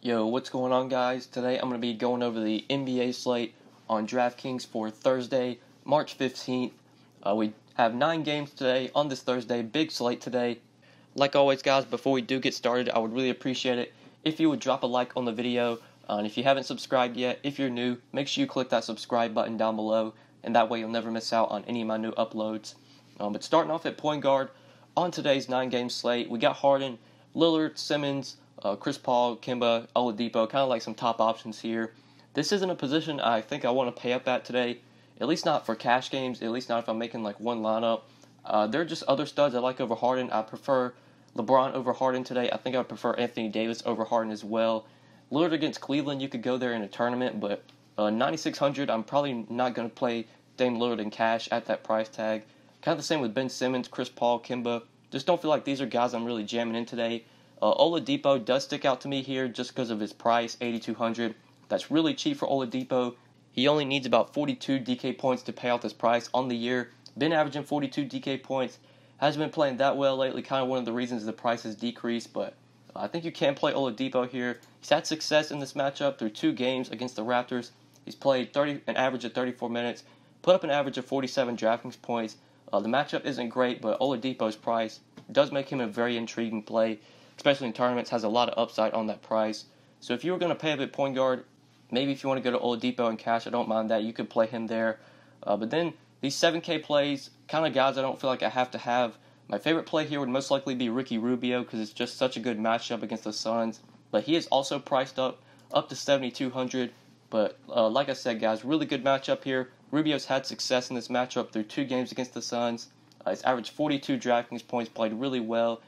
Yo, what's going on, guys? Today I'm going to be going over the NBA slate on DraftKings for Thursday, March 15th. We have 9 games today on this Thursday, big slate today. Like always, guys, before we do get started, I would really appreciate it if you would drop a like on the video. And if you haven't subscribed yet, if you're new, make sure you click that subscribe button down below, and that way you'll never miss out on any of my new uploads. But starting off at point guard, on today's 9-game slate, we got Harden, Lillard, Simmons, Chris Paul, Kemba, OLADIPO, kind of like some top options here. This isn't a position I think I want to pay up at today, at least not for cash games, at least not if I'm making like one lineup. There are just other studs I like over Harden. I prefer LeBron over Harden today. I think I would prefer Anthony Davis over Harden as well. Lillard against Cleveland, you could go there in a tournament, but 9,600, I'm probably not going to play Dame Lillard in cash at that price tag. Kind of the same with Ben Simmons, Chris Paul, Kemba. Just don't feel like these are guys I'm really jamming in today. OLADIPO does stick out to me here just because of his price, 8,200. That's really cheap for OLADIPO. He only needs about 42 DK points to pay out this price on the year. Been averaging 42 DK points. Hasn't been playing that well lately, kind of one of the reasons the price has decreased, but I think you can play OLADIPO here. He's had success in this matchup through 2 games against the Raptors. He's played an average of 34 minutes, put up an average of 47 DraftKings points. The matchup isn't great, but OLADIPO's price does make him a very intriguing play, especially in tournaments, has a lot of upside on that price. So if you were going to pay up at point guard, maybe if you want to go to OLADIPO in cash, I don't mind that. You could play him there. But then these 7K plays, kind of guys I don't feel like I have to have. My favorite play here would most likely be Ricky Rubio because it's just such a good matchup against the Suns. But he is also priced up to 7,200. But like I said, guys, really good matchup here. Rubio's had success in this matchup through 2 games against the Suns. He's averaged 42 DraftKings points, played really well.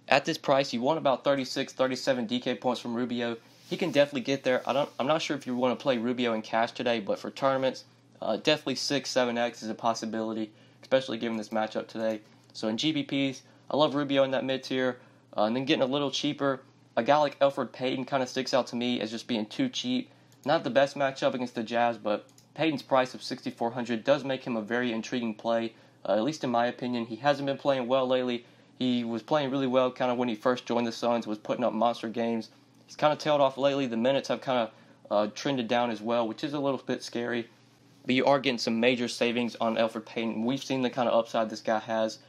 At this price, you want about 36, 37 DK points from Rubio. He can definitely get there. I'm not sure if you want to play Rubio in cash today, but for tournaments, definitely 6, 7X is a possibility, especially given this matchup today. So in GPPs, I love Rubio in that mid tier. And then getting a little cheaper, a guy like ELFRID Payton kind of sticks out to me as just being too cheap. Not the best matchup against the Jazz, but Payton's price of 6,400 does make him a very intriguing play, at least in my opinion. He hasn't been playing well lately. He was playing really well kind of when he first joined the Suns, was putting up monster games. He's kind of tailed off lately. The minutes have kind of trended down as well, which is a little bit scary. But you are getting some major savings on ELFRID Payton. We've seen the kind of upside this guy has.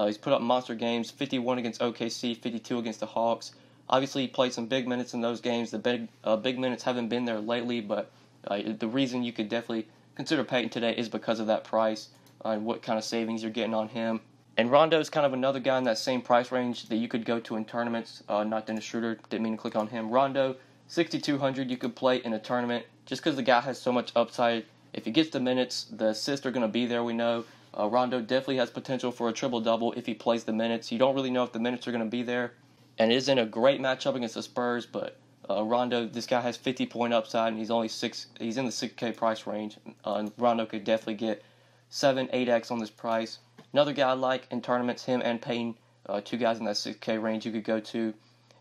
He's put up monster games, 51 against OKC, 52 against the Hawks. Obviously, he played some big minutes in those games. The big minutes haven't been there lately, but the reason you could definitely consider Payton today is because of that price and what kind of savings you're getting on him. And Rondo is kind of another guy in that same price range that you could go to in tournaments. Not Dennis Schroeder, didn't mean to click on him. Rondo, 6,200 you could play in a tournament just because the guy has so much upside. If he gets the minutes, the assists are going to be there, we know. Rondo definitely has potential for a triple-double if he plays the minutes. You don't really know if the minutes are going to be there. And it isn't a great matchup against the Spurs, but Rondo, this guy has 50-point upside, and he's in the 6K price range. And Rondo could definitely get 7, 8X on this price. Another guy I like in tournaments, him and Payton, 2 guys in that 6K range you could go to.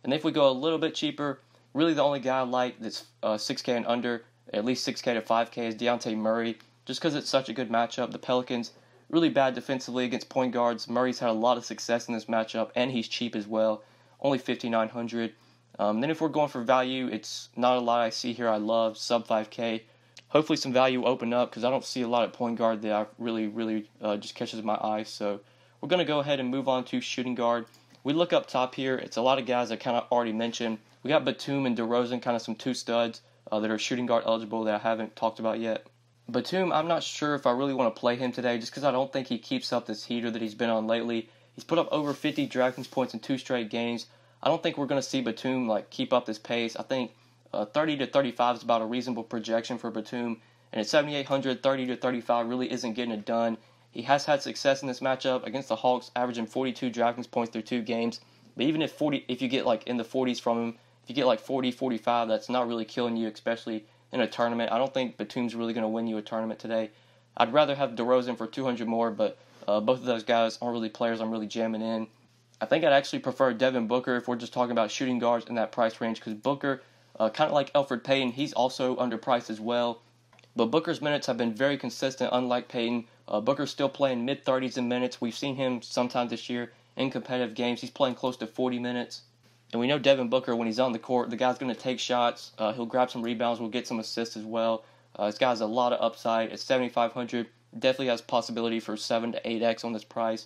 And if we go a little bit cheaper, really the only guy I like that's 6K and under, at least 6K to 5K, is Dejounte Murray, just because it's such a good matchup. The Pelicans, really bad defensively against point guards. Murray's had a lot of success in this matchup, and he's cheap as well, only 5,900. Then if we're going for value, it's not a lot I see here I love, sub 5K. Hopefully some value open up because I don't see a lot at point guard that I really just catches my eye. So we're going to go ahead and move on to shooting guard. We look up top here. It's a lot of guys I kind of already mentioned. We got BATUM and DeRozan, kind of some 2 studs that are shooting guard eligible that I haven't talked about yet. BATUM, I'm not sure if I really want to play him today just because I don't think he keeps up this heater that he's been on lately. He's put up over 50 DraftKings points in 2 straight games. I don't think we're going to see BATUM keep up this pace. I think 30 to 35 is about a reasonable projection for BATUM. And at 7,800, 30 to 35 really isn't getting it done. He has had success in this matchup against the Hawks, averaging 42 DraftKings points through 2 games. But even if you get in the 40s from him, if you get 40, 45, that's not really killing you, especially in a tournament. I don't think BATUM's really going to win you a tournament today. I'd rather have DeRozan for 200 more, but both of those guys aren't really players I'm really jamming in. I think I'd actually prefer Devin Booker if we're just talking about shooting guards in that price range because Booker, kind of like ELFRID Payton, he's also underpriced as well. But Booker's minutes have been very consistent, unlike Payton. Booker's still playing mid-30s in minutes. We've seen him sometime this year in competitive games. He's playing close to 40 minutes. And we know Devin Booker, when he's on the court, the guy's going to take shots. He'll grab some rebounds. Will get some assists as well. This guy has a lot of upside. At 7,500, definitely has possibility for 7 to 8x on this price.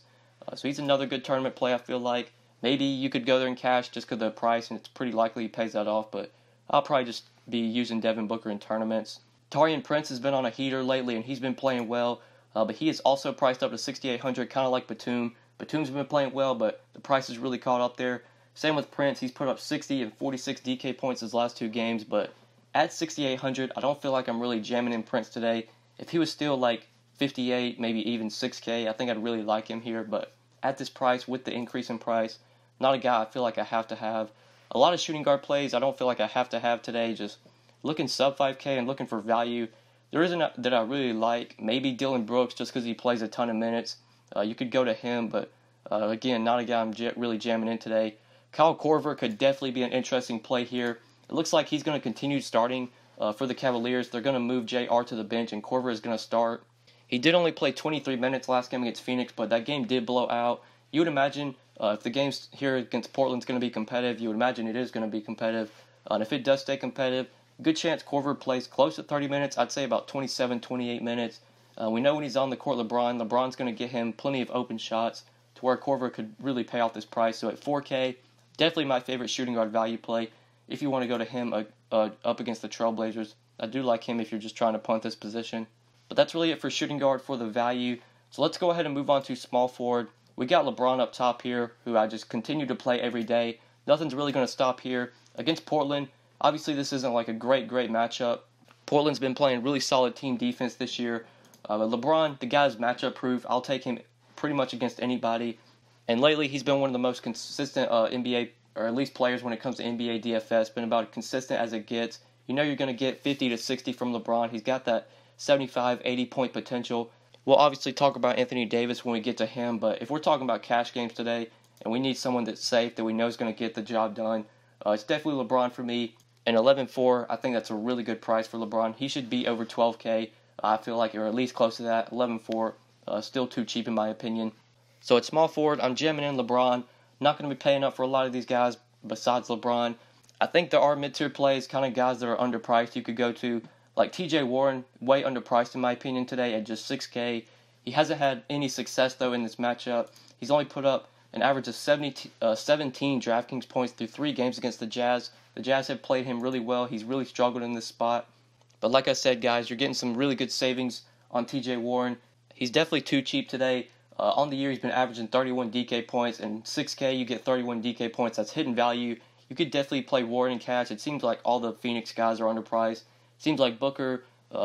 So he's another good tournament play, I feel like. Maybe you could go there and cash just because of the price, and it's pretty likely he pays that off. But I'll probably just be using Devin Booker in tournaments. Taurean Prince has been on a heater lately, and he's been playing well. But he is also priced up to 6,800, kind of like Batum. Batum's been playing well, but the price has really caught up there. Same with Prince. He's put up 60 and 46 DK points his last 2 games, but at 6,800, I don't feel like I'm really jamming in Prince today. If he was still like 58, maybe even 6K, I think I'd really like him here. But at this price, with the increase in price, not a guy I feel like I have to have. A lot of shooting guard plays I don't feel like I have to have today. Just looking sub 5K and looking for value. There isn't that I really like. Maybe Dylan Brooks, just because he plays a ton of minutes. You could go to him, but again, not a guy I'm really jamming in today. Kyle Korver could definitely be an interesting play here. It looks like he's going to continue starting for the Cavaliers. They're going to move JR to the bench, and Korver is going to start. He did only play 23 minutes last game against Phoenix, but that game did blow out. You would imagine if the games here against Portland's going to be competitive, you would imagine it is going to be competitive. And if it does stay competitive, good chance Korver plays close to 30 minutes. I'd say about 27, 28 minutes. We know when he's on the court, LeBron's going to get him plenty of open shots to where Korver could really pay off this price. So at 4K, definitely my favorite shooting guard value play if you want to go to him up against the Trailblazers. I do like him if you're just trying to punt this position. But that's really it for shooting guard for the value. So let's go ahead and move on to small forward. We got LeBron up top here, who I just continue to play every day. Nothing's really going to stop here. Against Portland, obviously this isn't like a great matchup. Portland's been playing really solid team defense this year. But LeBron, the guy's matchup proof. I'll take him pretty much against anybody. And lately, he's been one of the most consistent NBA, or at least players when it comes to NBA DFS. Been about as consistent as it gets. You know you're going to get 50 to 60 from LeBron. He's got that 75, 80 point potential. We'll obviously talk about Anthony Davis when we get to him, but if we're talking about cash games today, and we need someone that's safe, that we know is going to get the job done, it's definitely LeBron for me. And 11.4, I think that's a really good price for LeBron. He should be over 12K. I feel like, or at least close to that. 11.4, still too cheap in my opinion. So at small forward, I'm jamming in LeBron. Not going to be paying up for a lot of these guys besides LeBron. I think there are mid-tier plays, kind of guys that are underpriced you could go to. Like TJ Warren, way underpriced in my opinion today at just 6K. He hasn't had any success though in this matchup. He's only put up an average of 17 DraftKings points through 3 games against the Jazz. The Jazz have played him really well. He's really struggled in this spot. But like I said, guys, you're getting some really good savings on TJ Warren. He's definitely too cheap today. On the year, he's been averaging 31 DK points, and 6K, you get 31 DK points. That's hidden value. You could definitely play Warren in cash. It seems like all the Phoenix guys are underpriced. It seems like Booker,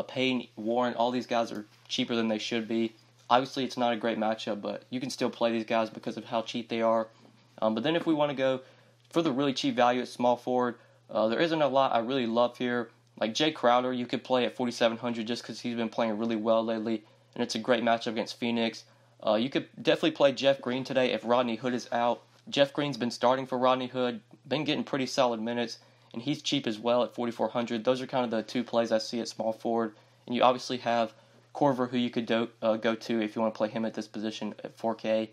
Payne, Warren, all these guys are cheaper than they should be. Obviously, it's not a great matchup, but you can still play these guys because of how cheap they are. But then if we want to go for the really cheap value at small forward, there isn't a lot I really love here. Like Jay Crowder, you could play at 4,700 just because he's been playing really well lately, and it's a great matchup against Phoenix. You could definitely play Jeff Green today if Rodney Hood is out. Jeff Green's been starting for Rodney Hood, been getting pretty solid minutes, and he's cheap as well at 4,400. Those are kind of the 2 plays I see at small forward. And you obviously have Korver, who you could go to if you want to play him at this position at 4K.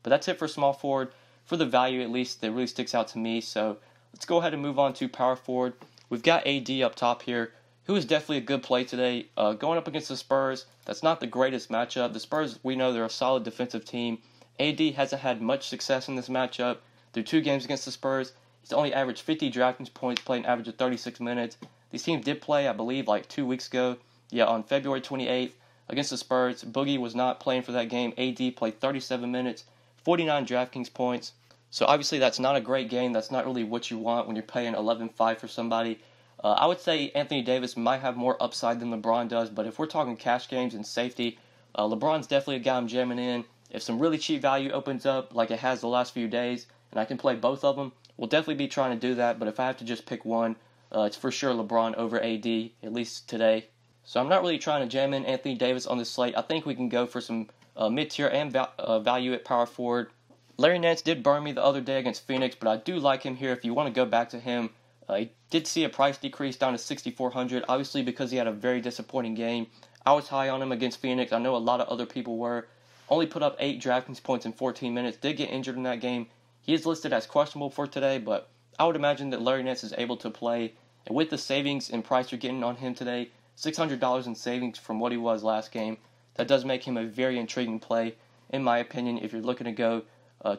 But that's it for small forward. For the value, at least, that really sticks out to me. So let's go ahead and move on to power forward. We've got AD up top here, who is definitely a good play today. Going up against the Spurs, that's not the greatest matchup. The Spurs, we know they're a solid defensive team. AD hasn't had much success in this matchup. Through 2 games against the Spurs, he's only averaged 50 DraftKings points, played an average of 36 minutes. These teams did play, I believe, like 2 weeks ago. Yeah, on February 28th against the Spurs. Boogie was not playing for that game. AD played 37 minutes, 49 DraftKings points. So obviously that's not a great game. That's not really what you want when you're paying 11.5 for somebody. I would say Anthony Davis might have more upside than LeBron does, but if we're talking cash games and safety, LeBron's definitely a guy I'm jamming in. If some really cheap value opens up like it has the last few days, and I can play both of them, we'll definitely be trying to do that. But if I have to just pick one, it's for sure LeBron over AD, at least today. So I'm not really trying to jam in Anthony Davis on this slate. I think we can go for some mid-tier and value at power forward. Larry Nance did burn me the other day against Phoenix, but I do like him here if you want to go back to him. He did see a price decrease down to 6,400, obviously because he had a very disappointing game. I was high on him against Phoenix. I know a lot of other people were. Only put up 8 DraftKings points in 14 minutes. Did get injured in that game. He is listed as questionable for today, but I would imagine that Larry Nance is able to play. And with the savings and price you're getting on him today, $600 in savings from what he was last game, that does make him a very intriguing play, in my opinion, if you're looking to go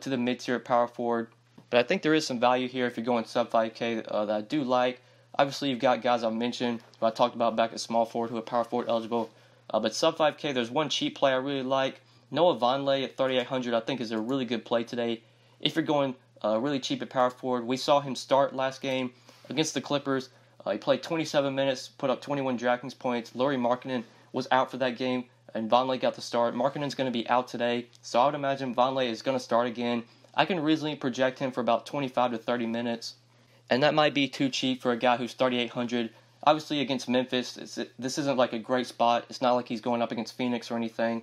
to the mid-tier power forward. But I think there is some value here if you're going sub 5K that I do like. Obviously, you've got guys I've mentioned, who I talked about back at small forward, who are power forward eligible. But sub 5K, there's one cheap play I really like. Noah Vonleh at 3,800 I think is a really good play today. If you're going really cheap at power forward, we saw him start last game against the Clippers. He played 27 minutes, put up 21 DraftKings points. Lauri Markkanen was out for that game, and Vonleh got the start. Markkanen's going to be out today, so I would imagine Vonleh is going to start again. I can reasonably project him for about 25 to 30 minutes, and that might be too cheap for a guy who's 3,800. Obviously, against Memphis, this isn't like a great spot. It's not like he's going up against Phoenix or anything,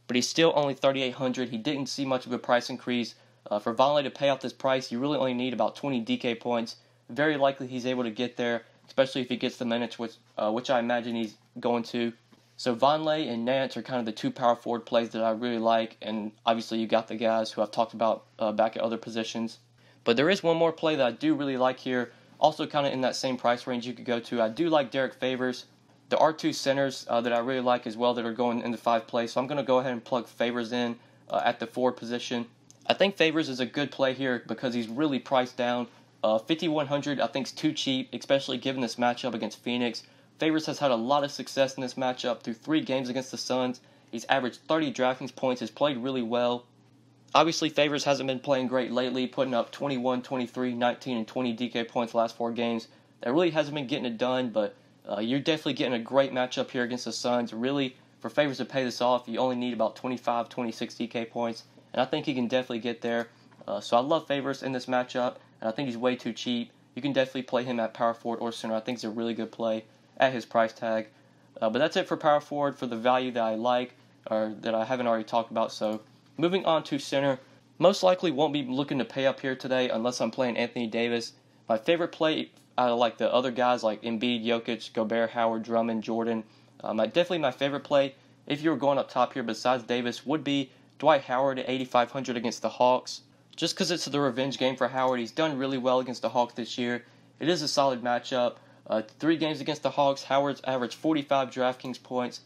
but he's still only 3,800. He didn't see much of a price increase. For Vonleh to pay off this price, you really only need about 20 DK points. Very likely he's able to get there, especially if he gets the minutes, which I imagine he's going to. So Vonleh and Nance are kind of the two power forward plays that I really like, and obviously you got the guys who I've talked about back at other positions. But there is one more play that I do really like here, also kind of in that same price range you could go to. I do like Derrick Favors. There are two centers that I really like as well that are going in the 5 play, so I'm going to go ahead and plug Favors in at the forward position. I think Favors is a good play here because he's really priced down. 5,100 I think is too cheap, especially given this matchup against Phoenix. Favors has had a lot of success in this matchup through 3 games against the Suns. He's averaged 30 DraftKings points, has played really well. Obviously, Favors hasn't been playing great lately, putting up 21, 23, 19, and 20 DK points the last 4 games. That really hasn't been getting it done, but you're definitely getting a great matchup here against the Suns. Really, for Favors to pay this off, you only need about 25, 26 DK points, and I think he can definitely get there. So I love Favors in this matchup, and I think he's way too cheap. You can definitely play him at power forward or center. I think it's a really good play at his price tag. But that's it for power forward for the value that I like, or that I haven't already talked about. So moving on to center, most likely won't be looking to pay up here today unless I'm playing Anthony Davis. My favorite play out of like the other guys like Embiid, Jokic, Gobert, Howard, Drummond, Jordan, definitely my favorite play if you were going up top here besides Davis would be Dwight Howard at 8,500 against the Hawks. Just because it's the revenge game for Howard, he's done really well against the Hawks this year. It is a solid matchup. 3 games against the Hawks, Howard's averaged 45 DraftKings points.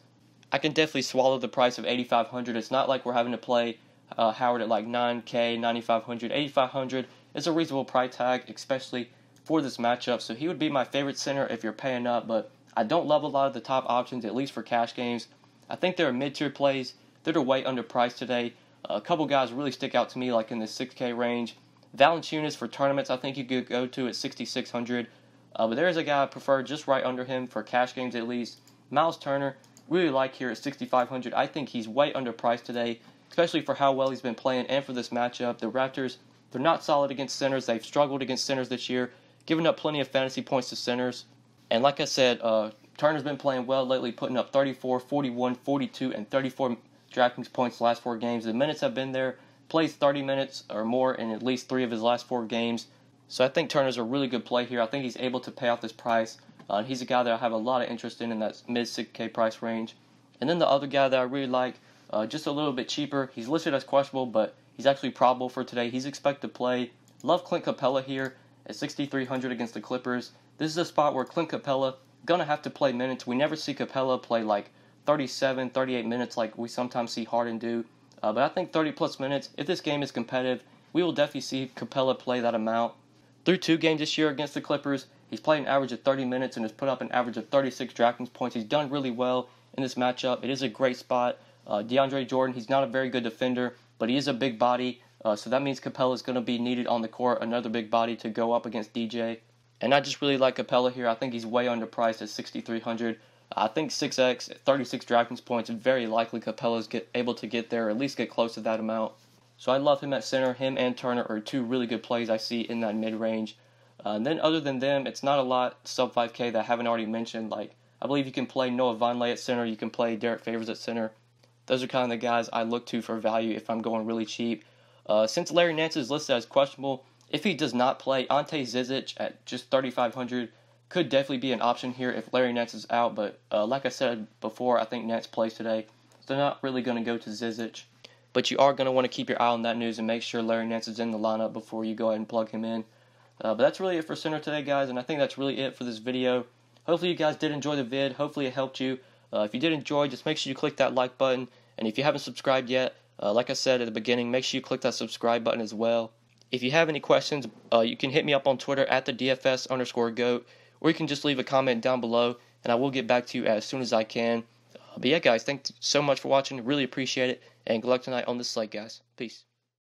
I can definitely swallow the price of 8,500. It's not like we're having to play Howard at like 9K, 9,500, 8,500. It's a reasonable price tag, especially for this matchup. So he would be my favorite center if you're paying up, but I don't love a lot of the top options, at least for cash games. I think there are mid-tier plays that are way underpriced today. A couple guys really stick out to me, like in the 6K range. Valanciunas for tournaments, I think you could go to at 6,600. But there is a guy I prefer just right under him for cash games at least. Miles Turner, really like here at 6,500. I think he's way underpriced today, especially for how well he's been playing and for this matchup. The Raptors, they're not solid against centers. They've struggled against centers this year, giving up plenty of fantasy points to centers. And like I said, Turner's been playing well lately, putting up 34, 41, 42, and 34 DraftKings points the last 4 games. The minutes have been there. Plays 30 minutes or more in at least 3 of his last 4 games. So I think Turner's a really good play here. I think he's able to pay off this price. He's a guy that I have a lot of interest in that mid-6K price range. And then the other guy that I really like, just a little bit cheaper. He's listed as questionable, but he's actually probable for today. He's expected to play. Love CLINT CAPELA here at 6,300 against the Clippers. This is a spot where CLINT CAPELA going to have to play minutes. We never see CAPELA play like 37, 38 minutes like we sometimes see Harden do. But I think 30-plus minutes, if this game is competitive, we will definitely see CAPELA play that amount. Through 2 games this year against the Clippers, he's played an average of 30 minutes and has put up an average of 36 DraftKings points. He's done really well in this matchup. It is a great spot. DeAndre Jordan, he's not a very good defender, but he is a big body, so that means CAPELA is going to be needed on the court, another big body to go up against DJ. And I just really like CAPELA here. I think he's way underpriced at 6,300. I think 6x, 36 DraftKings points, very likely CAPELA is able to get there, or at least get close to that amount. So I love him at center. Him and Turner are 2 really good plays I see in that mid-range. And then other than them, it's not a lot sub 5K that I haven't already mentioned. Like, I believe you can play Noah Vonleh at center. You can play Derrick Favors at center. Those are kind of the guys I look to for value if I'm going really cheap. Since Larry Nance is listed as questionable, if he does not play, Ante Zizic at just 3,500 could definitely be an option here if Larry Nance is out. But like I said before, I think Nance plays today. So they're not really going to go to Zizic. But you are going to want to keep your eye on that news and make sure Larry Nance is in the lineup before you go ahead and plug him in. But that's really it for center today, guys, and I think that's really it for this video. Hopefully you guys did enjoy the vid. Hopefully it helped you. If you did enjoy, just make sure you click that like button. And if you haven't subscribed yet, like I said at the beginning, make sure you click that subscribe button as well. If you have any questions, you can hit me up on Twitter at the DFS_GOAT, or you can just leave a comment down below, and I will get back to you as soon as I can. But yeah, guys, thanks so much for watching. Really appreciate it, and good luck tonight on this slate, guys. Peace.